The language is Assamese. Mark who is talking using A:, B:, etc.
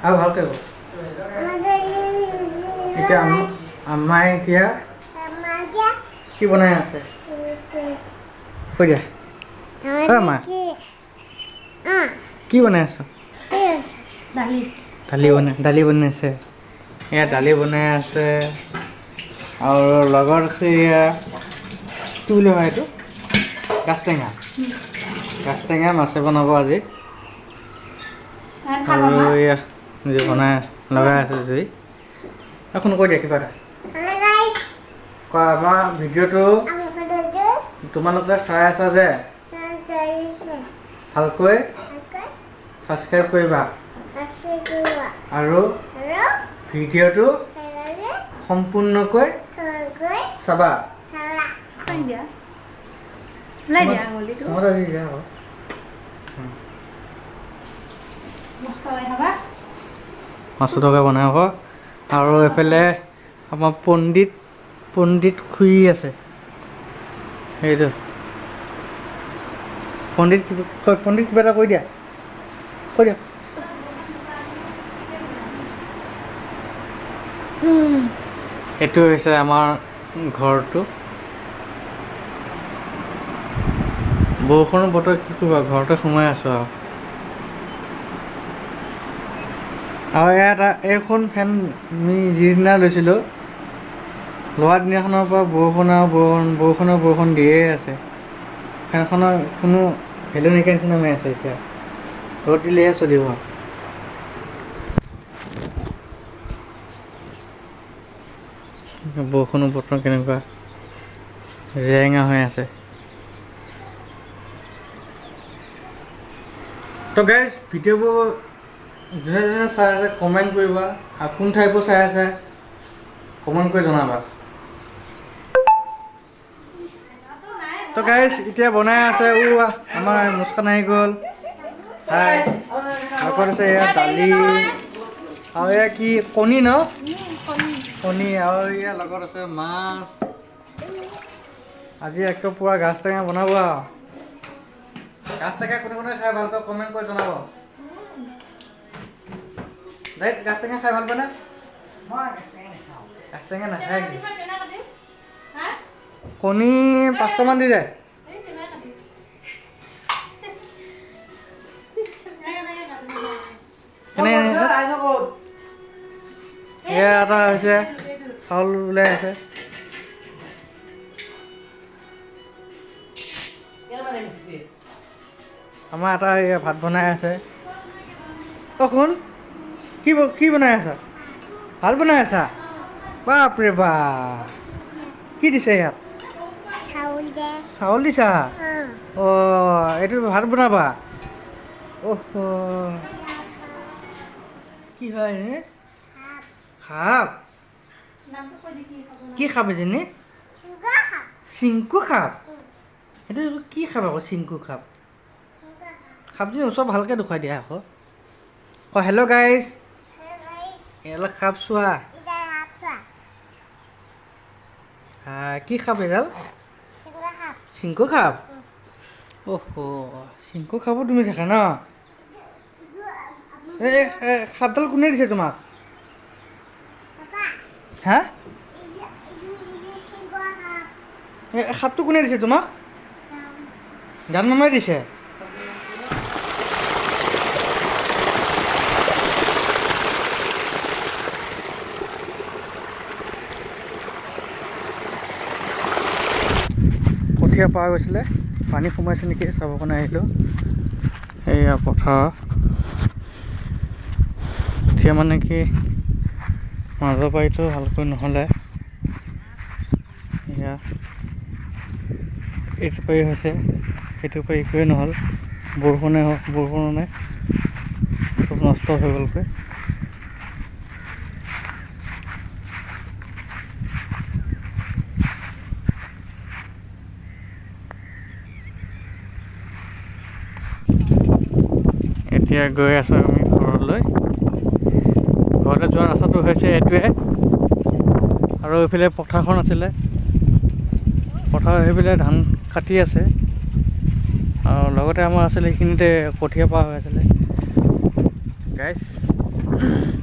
A: আৰু ভালকৈ কওঁ এতিয়া আম্মাই এতিয়া কি বনাই আছে কৈ দিয়া মা কি বনাই আছ দালি বনাইছে এয়া দালি বনাই আছে আৰু লগত আছে এয়া কি বুলি কয় এইটো গাজ টেঙা মাছে বনাব আজি আৰু এয়া যে বনাই লগাই আছে জুই এখন কৈ দিয়া কিবা এটা কোৱা আমাৰ ভিডিঅ'টো তোমালোকে চাই আছা যে ভালকৈ ছাবস্ক্ৰাইব কৰিবা আৰু ভিডিঅ'টো সম্পূৰ্ণকৈ চাবা মাছ টকা বনাই হ'ব আৰু এইফালে আমাৰ পণ্ডিত শুই আছে সেইটো পণ্ডিত কিবা এটা কৈ দিয়া এইটো হৈছে আমাৰ ঘৰটো বৰষুণৰ বতৰ কি কৰিবা ঘৰতে সোমাই আছোঁ আৰু ইয়াত এইখন ফেন আমি যিদিনা লৈছিলোঁ লোৱাৰ দিনাখনৰ পৰা বৰষুণ দিয়েই আছে ফেনখনৰ কোনো ভেলু নাইকিয়া নিচিনা হৈ আছে এতিয়া ৰ'দ দিলেহে চলিব বৰষুণৰ বতৰ কেনেকুৱা জেৰেঙা হৈ আছে তো গাইজ ভিডিঅ'বোৰ যোনে চাই আছে কমেণ্ট কৰিবা আৰু কোন ঠাইৰ পৰা চাই আছে কমেণ্ট কৰি জনাবা তো গাইজ এতিয়া বনাই আছে আমাৰ মুস্কান আহি গ'ল লগত আছে এয়া দালি আৰু এয়া কি কণী ন কণী আৰু এয়া লগত আছে মাছ আজি একদম পূৰা গাজ টেঙা বনাব আৰু গাজ টেঙা কোনে খাই ভাল পায় কমেণ্ট কৰি জনাব গাজ টেঙা খাই ভাল পায়নে গাজ টেঙা নাখায় কি কণী 5টামান দি যায় এয়া এটা হৈছে চাউল ওলাই আছে আমাৰ এটা ভাত বনাই আছে শুন কি বনাই আছা ভাল বনাই আছা বাপৰে বাপ কি দিছে ইয়াত চাউল দিছা এইটো ভাত বনাবা কি হয় খাপ কি খাব এজনী চিংকু খাপ সেইটো কি খাব আকৌ চিংকু খাপ খাপজনী ওচৰ ভালকৈ দেখুৱাই দিয়া আকৌ হেল্ল' গাইজ এডাল খাপ চোৱা কি খাপ এডাল চিংকু খাপ চিংকু খাপো তুমি থাকা ন খাপডাল কোনে দিছে তোমাক হা খাপটো কোনে দিছে তোমাক জান মামাই দিছে কঠীয়া পাৰ গৈছিলে পানী সোমাইছে নেকি চাব কাৰণে আহিলোঁ এয়া পথাৰ কঠীয়া মানে কি মাজৰ পাৰিটো ভালকৈ নহ'লে এয়া এইটো পাৰি হৈছে সেইটো পাৰি একোৱেই নহ'ল বৰষুণে চব নষ্ট হৈ গ'লগৈ এতিয়া গৈ আছোঁ আমি ঘৰলৈ যোৱাৰ ৰাস্তাটো হৈছে এইটোৱে আৰু এইফালে পথাৰখন আছিলে পথাৰ সেইফালে ধান কাটি আছে আৰু লগতে আমাৰ আছিলে এইখিনিতে কঠীয়া পৰা হৈ আছিলে গাইজ আৰু